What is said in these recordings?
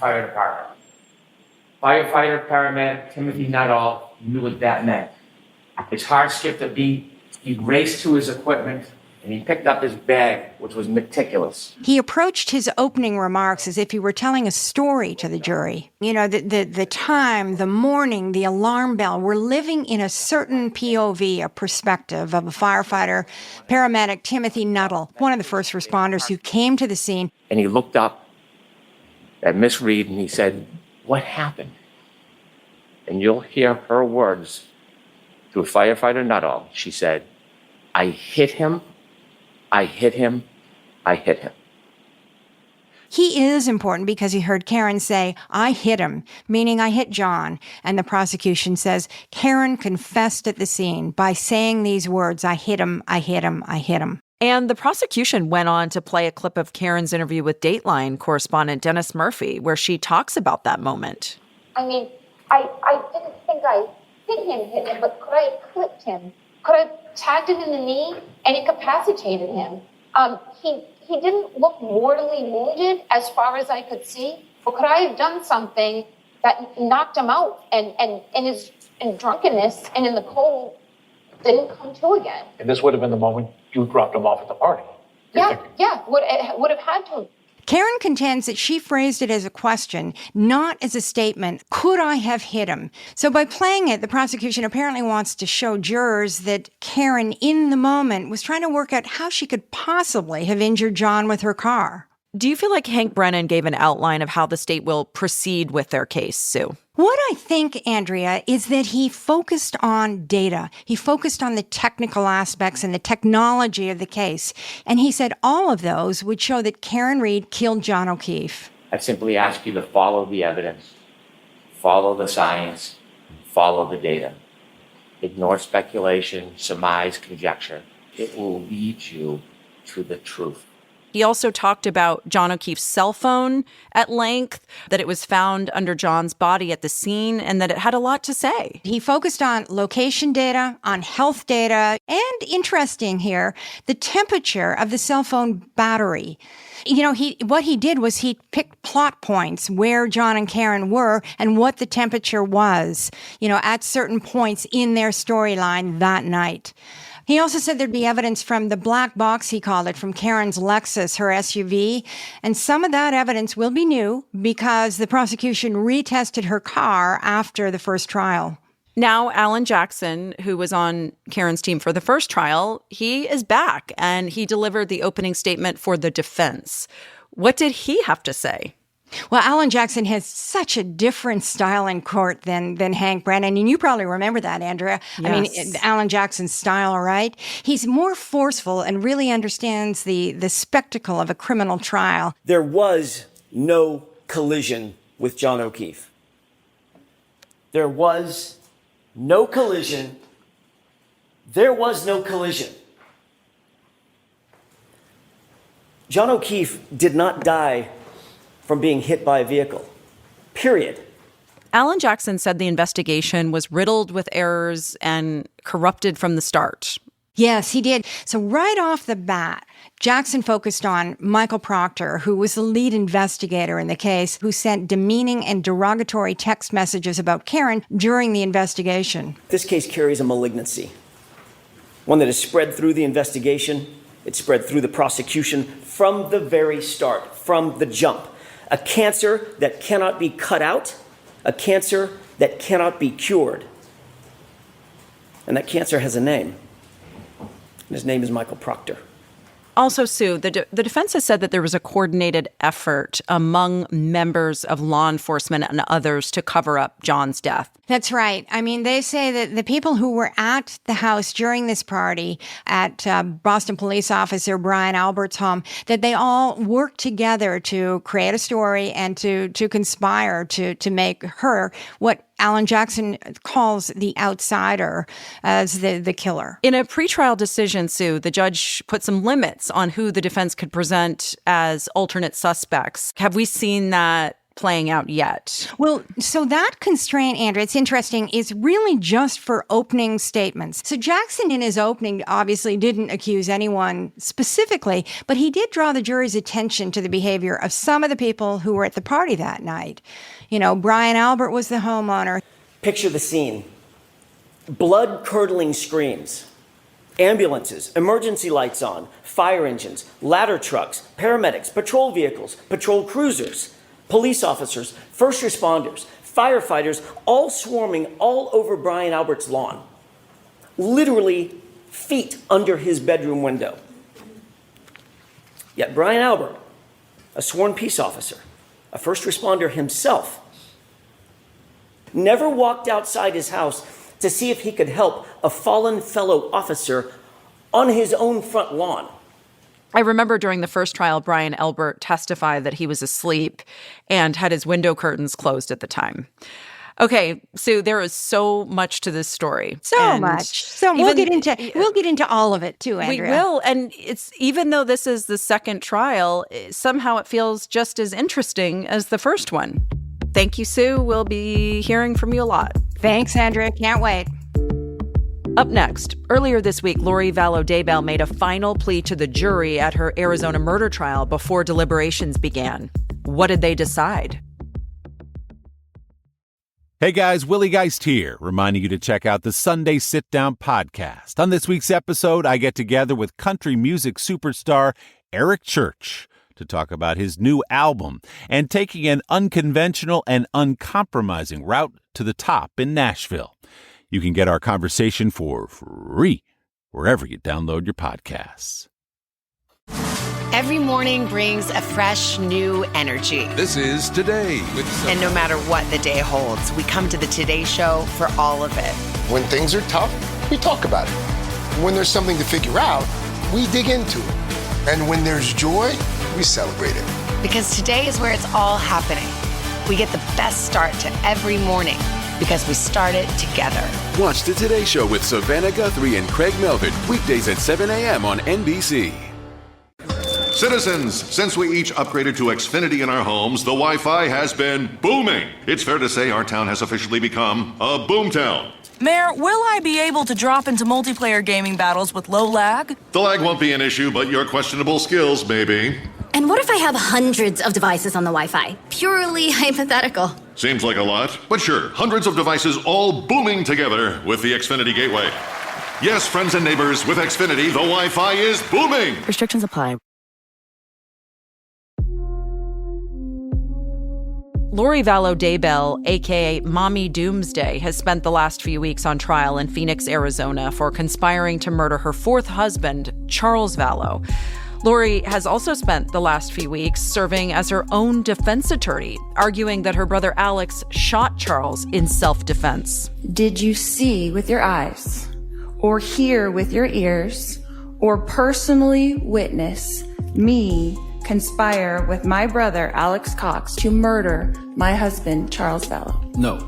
fire department. Firefighter paramedic Timothy Nuttall knew what that meant. His heart skipped a beat. He raced to his equipment and he picked up his bag, which was meticulous. He approached his opening remarks as if he were telling a story to the jury. You know, the time, the morning, the alarm bell, we're living in a certain POV, a perspective of a firefighter, paramedic Timothy Nuttall, one of the first responders who came to the scene. And he looked up at Miss Reed and he said, "What happened?" And you'll hear her words through firefighter Nuttall. She said, "I hit him, I hit him, I hit him." He is important because he heard Karen say, "I hit him," meaning I hit John. And the prosecution says Karen confessed at the scene by saying these words, "I hit him, I hit him, I hit him." And the prosecution went on to play a clip of Karen's interview with Dateline correspondent Dennis Murphy, where she talks about that moment. I mean, I didn't think I hit him, but could I have clipped him? Could I have tagged him in the knee and incapacitated him? He didn't look mortally wounded as far as I could see, but could I have done something that knocked him out and in drunkenness and in the cold didn't come to again? And this would have been the moment you dropped him off at the party. Would have had to. Karen contends that she phrased it as a question, not as a statement, could I have hit him? So by playing it, the prosecution apparently wants to show jurors that Karen, in the moment, was trying to work out how she could possibly have injured John with her car. Do you feel like Hank Brennan gave an outline of how the state will proceed with their case, Sue? What I think, Andrea, is that he focused on data. He focused on the technical aspects and the technology of the case. And he said all of those would show that Karen Reed killed John O'Keefe. I simply ask you to follow the evidence, follow the science, follow the data. Ignore speculation, surmise, conjecture. It will lead you to the truth. He also talked about John O'Keefe's cell phone at length, that it was found under John's body at the scene, and that it had a lot to say. He focused on location data, on health data, and interesting here, the temperature of the cell phone battery. You know, what he did was he picked plot points where John and Karen were and what the temperature was, you know, at certain points in their storyline that night. He also said there'd be evidence from the black box, he called it, from Karen's Lexus, her SUV. And some of that evidence will be new because the prosecution retested her car after the first trial. Now, Alan Jackson, who was on Karen's team for the first trial, he is back and he delivered the opening statement for the defense. What did he have to say? Well, Alan Jackson has such a different style in court than Hank Brennan. And you probably remember that, Andrea. Yes. I mean, Alan Jackson's style, right? He's more forceful and really understands the spectacle of a criminal trial. There was no collision with John O'Keefe. There was no collision. There was no collision. John O'Keefe did not die from being hit by a vehicle, period. Alan Jackson said the investigation was riddled with errors and corrupted from the start. Yes, he did. So right off the bat, Jackson focused on Michael Proctor, who was the lead investigator in the case, who sent demeaning and derogatory text messages about Karen during the investigation. This case carries a malignancy, one that has spread through the investigation. It spread through the prosecution from the very start, from the jump. A cancer that cannot be cut out, a cancer that cannot be cured. And that cancer has a name. And his name is Michael Proctor. Also, Sue, the defense has said that there was a coordinated effort among members of law enforcement and others to cover up John's death. That's right. I mean, they say that the people who were at the house during this party at Boston police officer Brian Albert's home, that they all worked together to create a story and to conspire to make her what Alan Jackson calls the outsider as the killer. In a pretrial decision, Sue, the judge put some limits on who the defense could present as alternate suspects. Have we seen that playing out yet. Well, so that constraint, Andrea, it's interesting, is really just for opening statements. So Jackson, in his opening, obviously didn't accuse anyone specifically, but he did draw the jury's attention to the behavior of some of the people who were at the party that night. You know, Brian Albert was the homeowner. Picture the scene. Blood-curdling screams. Ambulances, emergency lights on, fire engines, ladder trucks, paramedics, patrol vehicles, patrol cruisers, police officers, first responders, firefighters, all swarming all over Brian Albert's lawn. Literally feet under his bedroom window. Yet Brian Albert, a sworn peace officer, a first responder himself, never walked outside his house to see if he could help a fallen fellow officer on his own front lawn. I remember during the first trial, Brian Albert testified that he was asleep and had his window curtains closed at the time. Okay, so there is so much to this story. So much. So we'll get into all of it too, Andrea. We will, and it's even though this is the second trial, somehow it feels just as interesting as the first one. Thank you, Sue. We'll be hearing from you a lot. Thanks, Andrea. Can't wait. Up next, earlier this week, Lori Vallow Daybell made a final plea to the jury at her Arizona murder trial before deliberations began. What did they decide? Hey guys, Willie Geist here, reminding you to check out the Sunday Sit Down podcast. On this week's episode, I get together with country music superstar Eric Church to talk about his new album and taking an unconventional and uncompromising route to the top in Nashville. You can get our conversation for free wherever you download your podcasts. Every morning brings a fresh, new energy. This is Today with And no matter what the day holds, we come to the Today Show for all of it. When things are tough, we talk about it. When there's something to figure out, we dig into it. And when there's joy, we celebrate it. Because today is where it's all happening. We get the best start to every morning because we start it together. Watch the Today Show with Savannah Guthrie and Craig Melvin, weekdays at 7 a.m. on NBC. Citizens, since we each upgraded to Xfinity in our homes, the Wi-Fi has been booming. It's fair to say our town has officially become a boomtown. Mayor, will I be able to drop into multiplayer gaming battles with low lag? The lag won't be an issue, but your questionable skills may be. And what if I have hundreds of devices on the Wi-Fi? Purely hypothetical. Seems like a lot, but sure, hundreds of devices all booming together with the Xfinity Gateway. Yes, friends and neighbors, with Xfinity, the Wi-Fi is booming. Restrictions apply. Lori Vallow Daybell, a.k.a. Mommy Doomsday, has spent the last few weeks on trial in Phoenix, Arizona for conspiring to murder her fourth husband, Charles Vallow. Lori has also spent the last few weeks serving as her own defense attorney, arguing that her brother Alex shot Charles in self-defense. Did you see with your eyes, or hear with your ears, or personally witness me conspire with my brother Alex Cox to murder my husband Charles Vallow? No.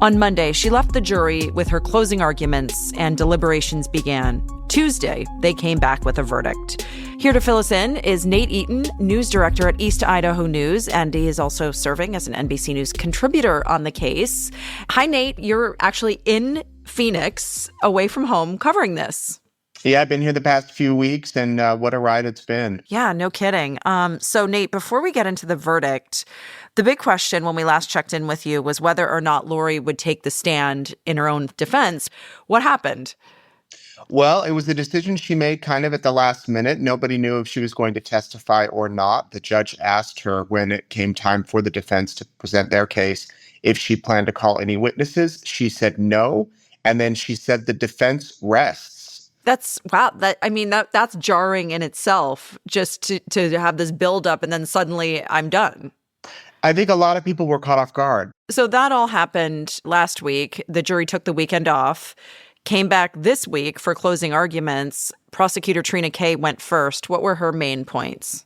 On Monday, she left the jury with her closing arguments and deliberations began. Tuesday, they came back with a verdict. Here to fill us in is Nate Eaton, news director at East Idaho News, and he is also serving as an NBC News contributor on the case. Hi, Nate. You're actually in Phoenix, away from home, covering this. Yeah, I've been here the past few weeks, and what a ride it's been. Yeah, no kidding. So, Nate, before we get into the verdict, the big question when we last checked in with you was whether or not Lori would take the stand in her own defense. What happened? Well, it was a decision she made kind of at the last minute. Nobody knew if she was going to testify or not. The judge asked her when it came time for the defense to present their case if she planned to call any witnesses. She said no, and then she said the defense rests. That's wow. That's jarring in itself, just to have this buildup and then suddenly I'm done. I think a lot of people were caught off guard. So that all happened last week. The jury took the weekend off, came back this week for closing arguments. Prosecutor Trina Kay went first. What were her main points?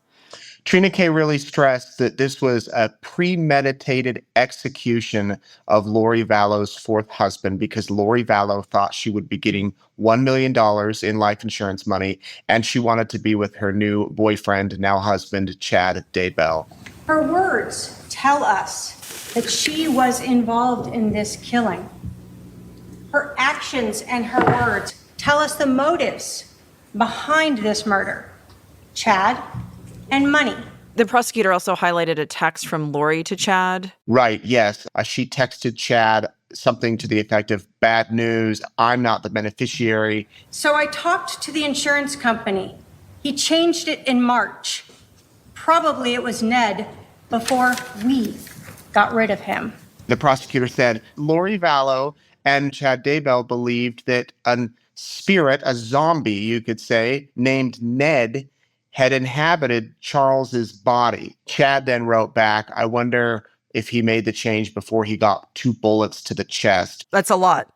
Trina Kay really stressed that this was a premeditated execution of Lori Vallow's fourth husband because Lori Vallow thought she would be getting $1 million in life insurance money, and she wanted to be with her new boyfriend, now husband, Chad Daybell. Her words tell us that she was involved in this killing. Her actions and her words tell us the motives behind this murder. Chad and money. The prosecutor also highlighted a text from Lori to Chad. Right, yes. She texted Chad something to the effect of, bad news, I'm not the beneficiary. So I talked to the insurance company. He changed it in March. Probably it was Ned before we got rid of him. The prosecutor said Lori Vallow and Chad Daybell believed that a spirit, a zombie, you could say, named Ned, had inhabited Charles's body. Chad then wrote back, I wonder if he made the change before he got 2 bullets to the chest. That's a lot.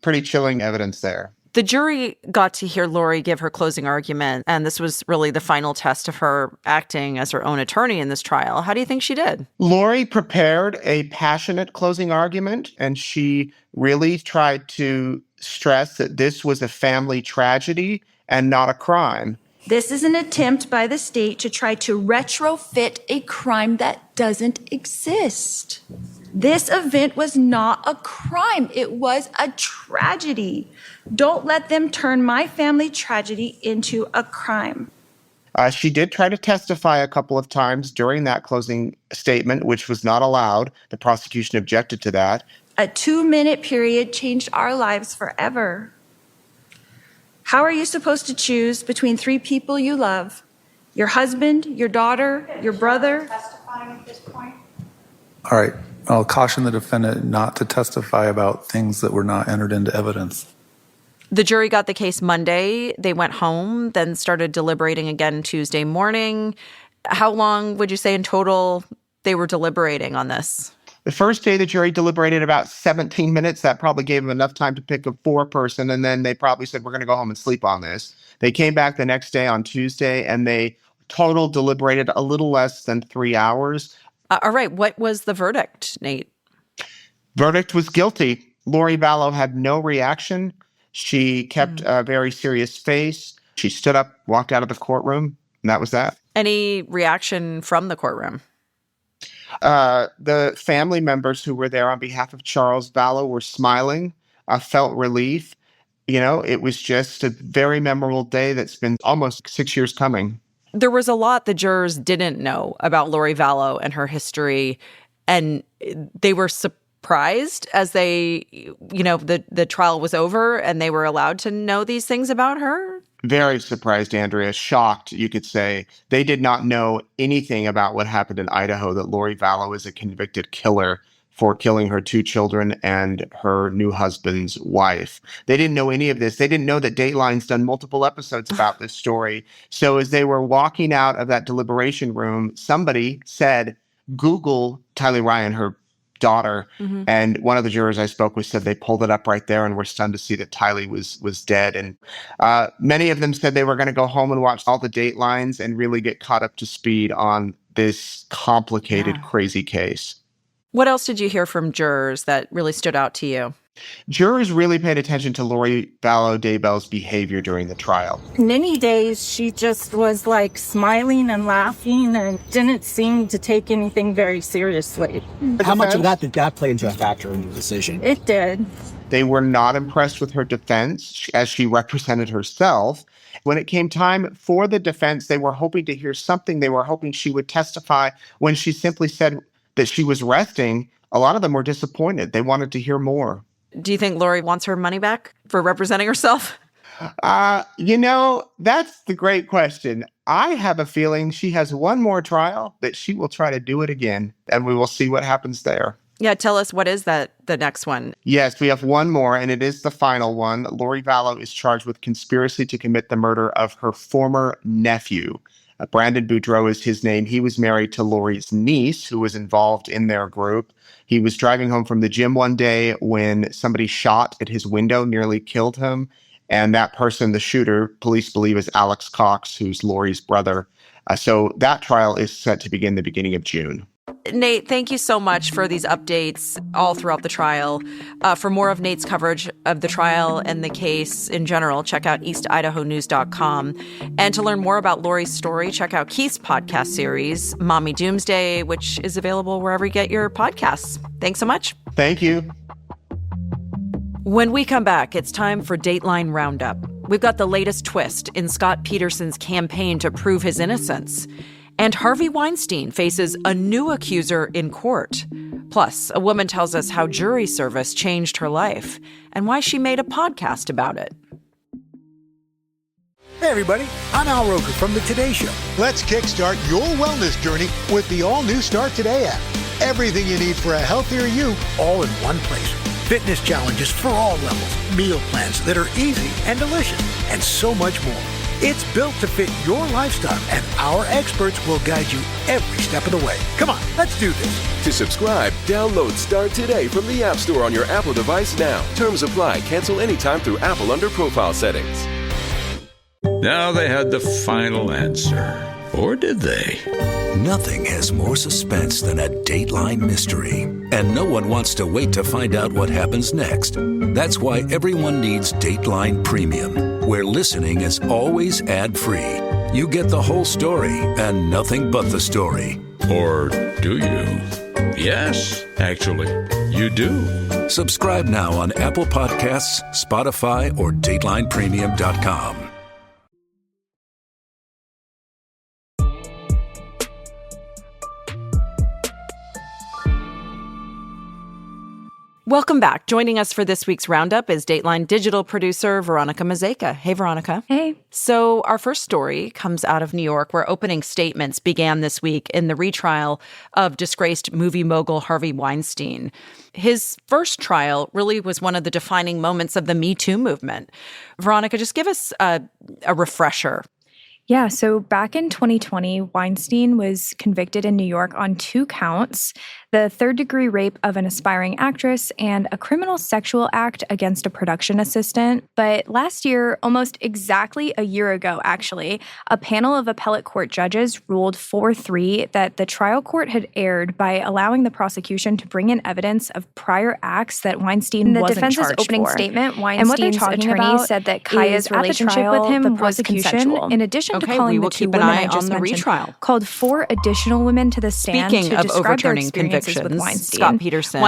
Pretty chilling evidence there. The jury got to hear Lori give her closing argument, and this was really the final test of her acting as her own attorney in this trial. How do you think she did? Lori prepared a passionate closing argument, and she really tried to stress that this was a family tragedy and not a crime. This is an attempt by the state to try to retrofit a crime that doesn't exist. This event was not a crime. It was a tragedy. Don't let them turn my family tragedy into a crime. She did try to testify a couple of times during that closing statement, which was not allowed. The prosecution objected to that. A 2-minute period changed our lives forever. How are you supposed to choose between 3 people you love? Your husband, your daughter, your brother? Testifying at this point? All right. I'll caution the defendant not to testify about things that were not entered into evidence. The jury got the case Monday. They went home, then started deliberating again Tuesday morning. How long would you say in total they were deliberating on this? The first day, the jury deliberated about 17 minutes. That probably gave them enough time to pick a 4-person, and then they probably said, we're going to go home and sleep on this. They came back the next day on Tuesday, and they total deliberated a little less than 3 hours. All right. What was the verdict, Nate? Verdict was guilty. Lori Vallow had no reaction. She kept a very serious face. She stood up, walked out of the courtroom, and that was that. Any reaction from the courtroom? The family members who were there on behalf of Charles Vallow were smiling, felt relief. You know, it was just a very memorable day that's been almost 6 years coming. There was a lot the jurors didn't know about Lori Vallow and her history, and they were surprised as they, the trial was over and they were allowed to know these things about her. Very surprised, Andrea, shocked, you could say. They did not know anything about what happened in Idaho, that Lori Vallow is a convicted killer for killing her 2 children and her new husband's wife. They didn't know any of this. They didn't know that Dateline's done multiple episodes about this story. So as they were walking out of that deliberation room, somebody said, Google Tylee Ryan, her daughter. Mm-hmm. And one of the jurors I spoke with said they pulled it up right there and were stunned to see that Tylee was dead. And many of them said they were going to go home and watch all the Datelines and really get caught up to speed on this complicated, crazy case. What else did you hear from jurors that really stood out to you? Jurors really paid attention to Lori Vallow Daybell's behavior during the trial. Many days she just was like smiling and laughing and didn't seem to take anything very seriously. How much of that did that play into a factor in the decision? It did. They were not impressed with her defense as she represented herself. When it came time for the defense, they were hoping to hear something. They were hoping she would testify. When she simply said that she was resting, a lot of them were disappointed. They wanted to hear more. Do you think Lori wants her money back for representing herself? That's the great question. I have a feeling she has one more trial that she will try to do it again, and we will see what happens there. Yeah, tell us, what is the next one? Yes, we have one more, and it is the final one. Lori Vallow is charged with conspiracy to commit the murder of her former nephew. Brandon Boudreaux is his name. He was married to Lori's niece, who was involved in their group. He was driving home from the gym one day when somebody shot at his window, nearly killed him. And that person, the shooter, police believe is Alex Cox, who's Lori's brother. So that trial is set to begin the beginning of June. Nate, thank you so much for these updates all throughout the trial. For more of Nate's coverage of the trial and the case in general, check out eastidahonews.com. And to learn more about Lori's story, check out Keith's podcast series, Mommy Doomsday, which is available wherever you get your podcasts. Thanks so much. Thank you. When we come back, it's time for Dateline Roundup. We've got the latest twist in Scott Peterson's campaign to prove his innocence. And Harvey Weinstein faces a new accuser in court. Plus, a woman tells us how jury service changed her life and why she made a podcast about it. Hey everybody, I'm Al Roker from The Today Show. Let's kickstart your wellness journey with the all-new Start Today app. Everything you need for a healthier you, all in one place. Fitness challenges for all levels, meal plans that are easy and delicious, and so much more. It's built to fit your lifestyle, and our experts will guide you every step of the way. Come on, let's do this. To subscribe, download Start today from the App Store on your Apple device now. Terms apply. Cancel anytime through Apple under profile settings. Now they had the final answer. Or did they? Nothing has more suspense than a Dateline mystery. And no one wants to wait to find out what happens next. That's why everyone needs Dateline Premium, where listening is always ad-free. You get the whole story and nothing but the story. Or do you? Yes, actually, you do. Subscribe now on Apple Podcasts, Spotify, or DatelinePremium.com. Welcome back. Joining us for this week's Roundup is Dateline digital producer Veronica Mazeka. Hey, Veronica. Hey. So our first story comes out of New York, where opening statements began this week in the retrial of disgraced movie mogul Harvey Weinstein. His first trial really was one of the defining moments of the Me Too movement. Veronica, just give us a refresher. Yeah, so back in 2020, Weinstein was convicted in New York on 2 counts, the third-degree rape of an aspiring actress and a criminal sexual act against a production assistant. But last year, almost exactly a year ago, actually, a panel of appellate court judges ruled 4-3 that the trial court had erred by allowing the prosecution to bring in evidence of prior acts that Weinstein wasn't charged for. In the defense's opening statement, Weinstein's attorney said that Kaya's relationship with him was consensual. In addition to calling the 2 women I just mentioned, called 4 additional women to the stand to describe their experiences with Weinstein. Scott Peterson,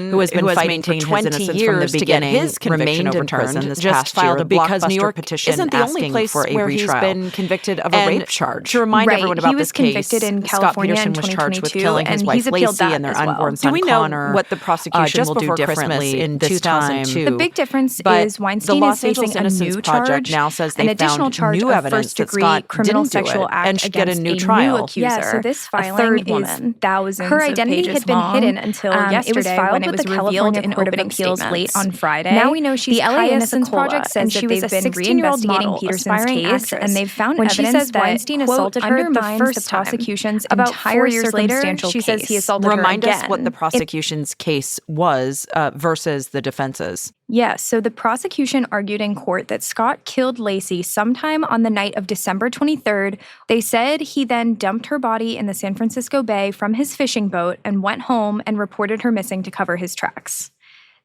who has been fighting for 20 years to get his conviction overturned, just filed a because New York isn't the only place where he's been convicted of a rape charge. To remind everyone about this case, Scott Peterson was charged with killing his wife Lacey and their unborn son Connor. What the prosecution will do differently in this time? The big difference is Weinstein is facing a new charge, now says an additional charge of first-degree criminal sexual act and should get a against new trial. New accuser. Yeah, so this filing is thousands her identity had been hidden until yesterday it was filed when it was revealed in Court of Appeals late on Friday. Now we know she's the LA Innocence Project says that they've been reinvestigating Peterson's case, and they've found evidence that Weinstein assaulted her the first prosecution's about 4 years later. She says he assaulted her again. Remind us what the prosecution's case was versus the defense's. Yes, so the prosecution argued in court that Scott killed Lacey sometime on the night of December 23rd. They said he then dumped her body in the San Francisco Bay from his fishing boat and went home and reported her missing to cover his tracks.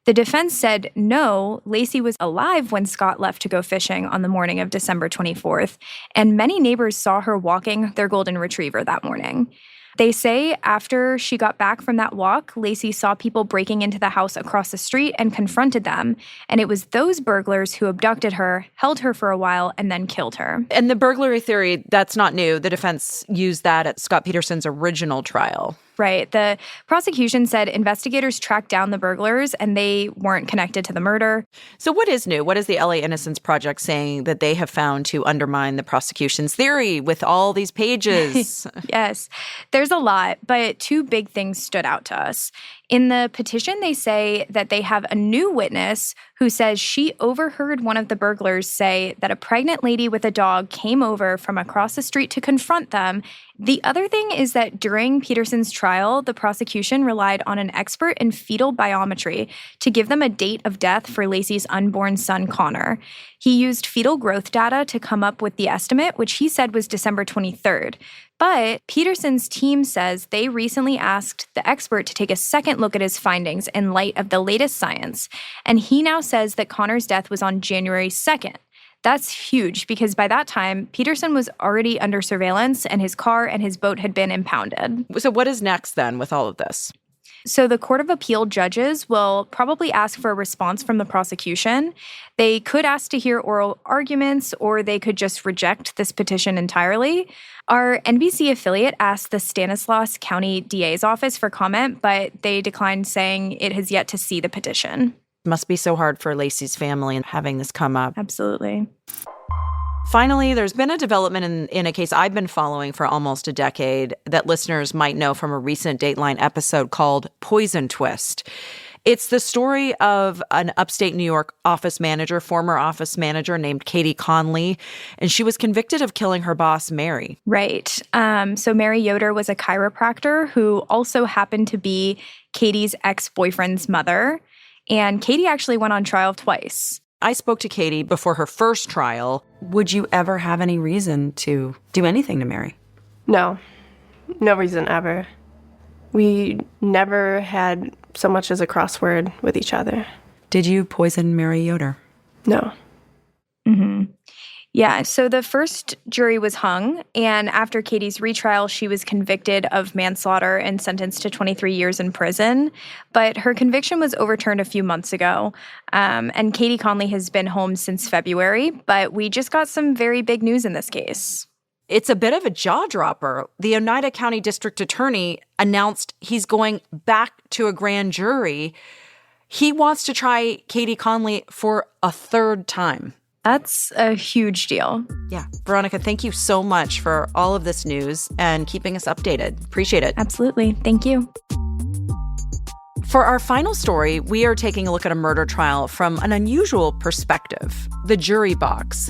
The defense said no, Lacey was alive when Scott left to go fishing on the morning of December 24th, and many neighbors saw her walking their golden retriever that morning. They say after she got back from that walk, Lacey saw people breaking into the house across the street and confronted them. And it was those burglars who abducted her, held her for a while, and then killed her. And the burglary theory, that's not new. The defense used that at Scott Peterson's original trial. Right. The prosecution said investigators tracked down the burglars and they weren't connected to the murder. So what is new? What is the LA Innocence Project saying that they have found to undermine the prosecution's theory with all these pages? Yes, there's a lot, but 2 big things stood out to us. In the petition, they say that they have a new witness who says she overheard one of the burglars say that a pregnant lady with a dog came over from across the street to confront them. The other thing is that during Peterson's trial, the prosecution relied on an expert in fetal biometry to give them a date of death for Lacey's unborn son, Connor. He used fetal growth data to come up with the estimate, which he said was December 23rd. But Peterson's team says they recently asked the expert to take a second look at his findings in light of the latest science, and he now says that Connor's death was on January 2nd. That's huge because by that time, Peterson was already under surveillance and his car and his boat had been impounded. So what is next then with all of this? So the Court of Appeal judges will probably ask for a response from the prosecution. They could ask to hear oral arguments, or they could just reject this petition entirely. Our NBC affiliate asked the Stanislaus County DA's office for comment, but they declined, saying it has yet to see the petition. Must be so hard for Lacey's family and having this come up. Absolutely. Finally, there's been a development in a case I've been following for almost a decade that listeners might know from a recent Dateline episode called Poison Twist. It's the story of an upstate New York former office manager named Katie Conley, and she was convicted of killing her boss, Mary. Right. So Mary Yoder was a chiropractor who also happened to be Katie's ex-boyfriend's mother, and Katie actually went on trial twice. I spoke to Katie before her first trial. Would you ever have any reason to do anything to Mary? No. No reason ever. We never had so much as a crossword with each other. Did you poison Mary Yoder? No. Mm-hmm. Yeah, so the first jury was hung, and after Katie's retrial, she was convicted of manslaughter and sentenced to 23 years in prison. But her conviction was overturned a few months ago, and Katie Conley has been home since February, but we just got some very big news in this case. It's a bit of a jaw-dropper. The Oneida County District Attorney announced he's going back to a grand jury. He wants to try Katie Conley for a third time. That's a huge deal. Yeah. Veronica, thank you so much for all of this news and keeping us updated. Appreciate it. Absolutely. Thank you. For our final story, we are taking a look at a murder trial from an unusual perspective, the jury box.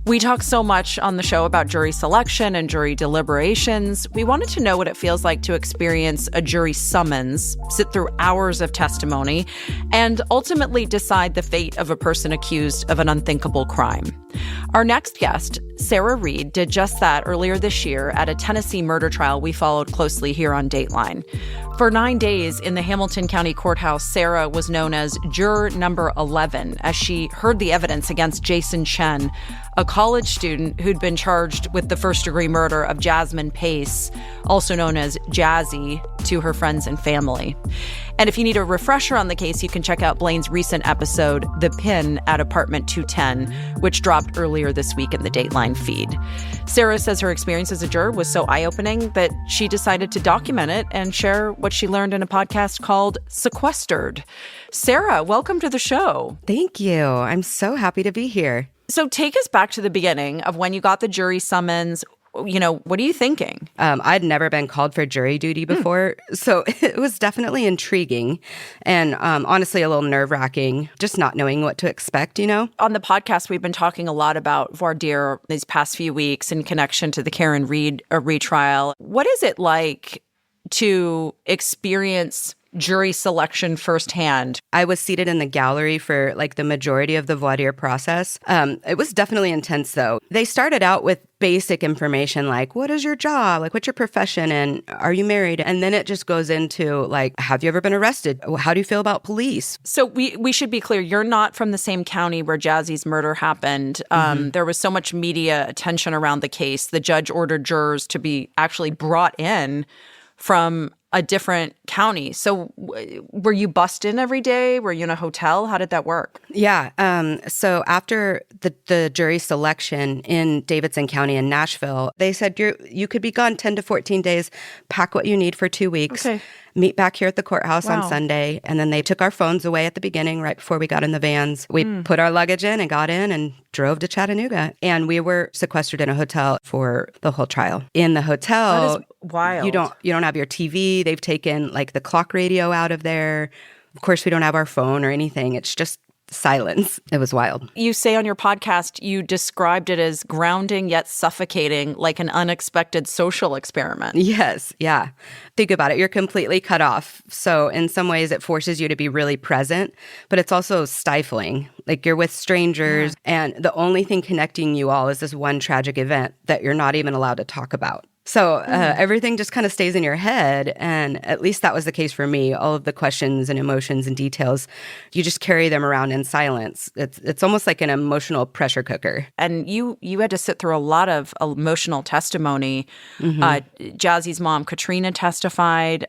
We talk so much on the show about jury selection and jury deliberations. We wanted to know what it feels like to experience a jury summons, sit through hours of testimony, and ultimately decide the fate of a person accused of an unthinkable crime. Our next guest, Sarah Reed, did just that earlier this year at a Tennessee murder trial we followed closely here on Dateline. For 9 days in the Hamilton County Courthouse, Sarah was known as Juror Number 11 as she heard the evidence against Jason Chen, a college student who'd been charged with the first-degree murder of Jasmine Pace, also known as Jazzy, to her friends and family. And if you need a refresher on the case, you can check out Blaine's recent episode, The Pin at Apartment 210, which dropped earlier this week in the Dateline feed. Sarah says her experience as a juror was so eye-opening that she decided to document it and share what she learned in a podcast called Sequestered. Sarah, welcome to the show. Thank you. I'm so happy to be here. So take us back to the beginning of when you got the jury summons. You know, what are you thinking? I'd never been called for jury duty before, so it was definitely intriguing and honestly a little nerve-wracking, just not knowing what to expect, you know? On the podcast, we've been talking a lot about voir dire these past few weeks in connection to the Karen Reed retrial. What is it like to experience jury selection firsthand? I was seated in the gallery for like the majority of the voir dire process. It was definitely intense though. They started out with basic information like, what is your job? Like, what's your profession? And are you married? And then it just goes into like, have you ever been arrested? How do you feel about police? So we should be clear, you're not from the same county where Jazzy's murder happened. There was so much media attention around the case. The judge ordered jurors to be actually brought in from a different county. So were you bussed in every day? Were you in a hotel? How did that work? Yeah. So after the jury selection in Davidson County in Nashville, they said you could be gone 10 to 14 days, pack what you need for 2 weeks. Okay. Meet back here at the courthouse Wow. on Sunday. And then they took our phones away at the beginning, right before we got in the vans. We put our luggage in and got in and drove to Chattanooga. And we were sequestered in a hotel for the whole trial. In the hotel, That is wild. you don't have your TV. They've taken like the clock radio out of there. Of course, we don't have our phone or anything. It's just silence. It was wild. You say on your podcast, you described it as grounding yet suffocating, like an unexpected social experiment. Yes. Yeah. Think about it. You're completely cut off. So in some ways, it forces you to be really present, but it's also stifling. Like you're with strangers and the only thing connecting you all is this one tragic event that you're not even allowed to talk about. So everything just kind of stays in your head. And at least that was the case for me. All of the questions and emotions and details, you just carry them around in silence. It's almost like an emotional pressure cooker. And you had to sit through a lot of emotional testimony. Jazzy's mom, Katrina, testified.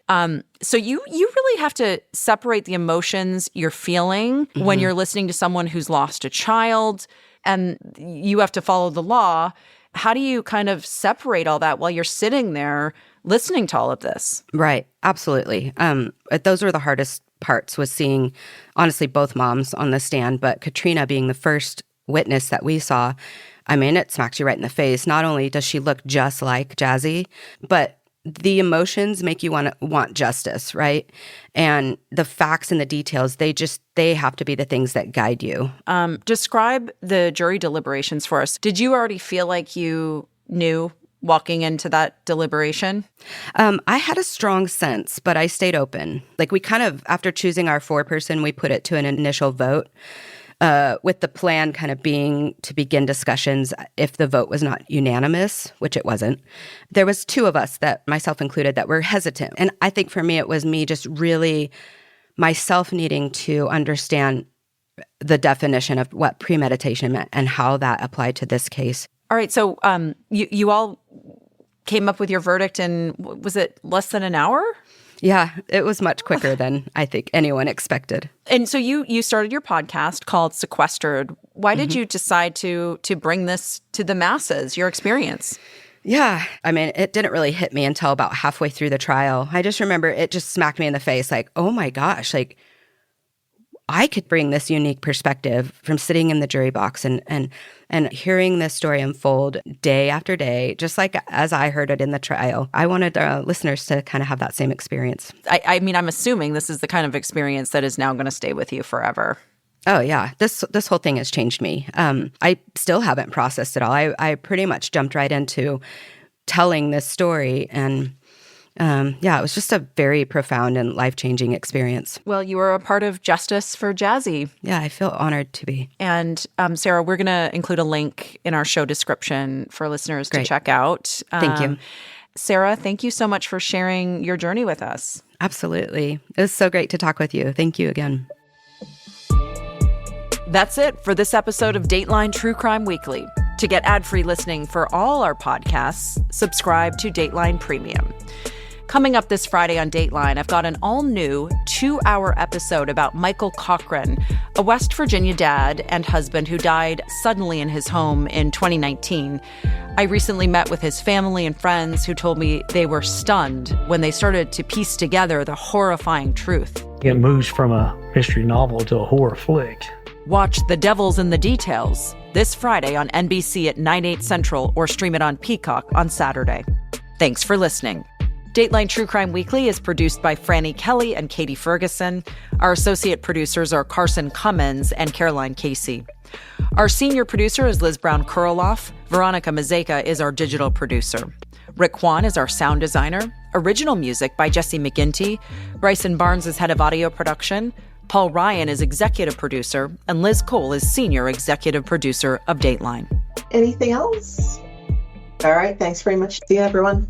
So you really have to separate the emotions you're feeling when you're listening to someone who's lost a child, and you have to follow the law. How do you kind of separate all that while you're sitting there listening to all of this? Right. Absolutely. Those were the hardest parts, was seeing, honestly, both moms on the stand, but Katrina being the first witness that we saw. I mean, it smacks you right in the face. Not only does she look just like Jazzy, but the emotions make you want justice, right? And the facts and the details, they have to be the things that guide you. Describe the jury deliberations for us. Did you already feel like you knew walking into that deliberation? I had a strong sense, but I stayed open. Like, we kind of, after choosing our 4-person, we put it to an initial vote. With the plan kind of being to begin discussions if the vote was not unanimous, which it wasn't. There was 2 of us, that myself included, that were hesitant. And I think for me, it was me just really myself needing to understand the definition of what premeditation meant and how that applied to this case. All right. So you all came up with your verdict in, was it less than an hour? Yeah, it was much quicker than I think anyone expected. And so you started your podcast called Sequestered. Why did you decide to bring this to the masses, your experience? Yeah, I mean, it didn't really hit me until about halfway through the trial. I just remember it just smacked me in the face, like, oh my gosh, like, I could bring this unique perspective from sitting in the jury box and hearing this story unfold day after day, just like as I heard it in the trial. I wanted listeners to kind of have that same experience. I mean, I'm assuming this is the kind of experience that is now going to stay with you forever. Oh, yeah. This whole thing has changed me. I still haven't processed it all. I pretty much jumped right into telling this story, and it was just a very profound and life-changing experience. Well, you were a part of Justice for Jazzy. Yeah, I feel honored to be. And Sarah, we're going to include a link in our show description for listeners to check out. Thank you. Sarah, thank you so much for sharing your journey with us. Absolutely. It was so great to talk with you. Thank you again. That's it for this episode of Dateline True Crime Weekly. To get ad-free listening for all our podcasts, subscribe to Dateline Premium. Coming up this Friday on Dateline, I've got an all-new 2-hour episode about Michael Cochran, a West Virginia dad and husband who died suddenly in his home in 2019. I recently met with his family and friends who told me they were stunned when they started to piece together the horrifying truth. It moves from a mystery novel to a horror flick. Watch The Devil's in the Details this Friday on NBC at 9/8 Central, or stream it on Peacock on Saturday. Thanks for listening. Dateline True Crime Weekly is produced by Franny Kelly and Katie Ferguson. Our associate producers are Carson Cummins and Caroline Casey. Our senior producer is Liz Brown-Kurloff. Veronica Mazeka is our digital producer. Rick Kwan is our sound designer. Original music by Jesse McGinty. Bryson Barnes is head of audio production. Paul Ryan is executive producer. And Liz Cole is senior executive producer of Dateline. Anything else? All right. Thanks very much. See you, everyone.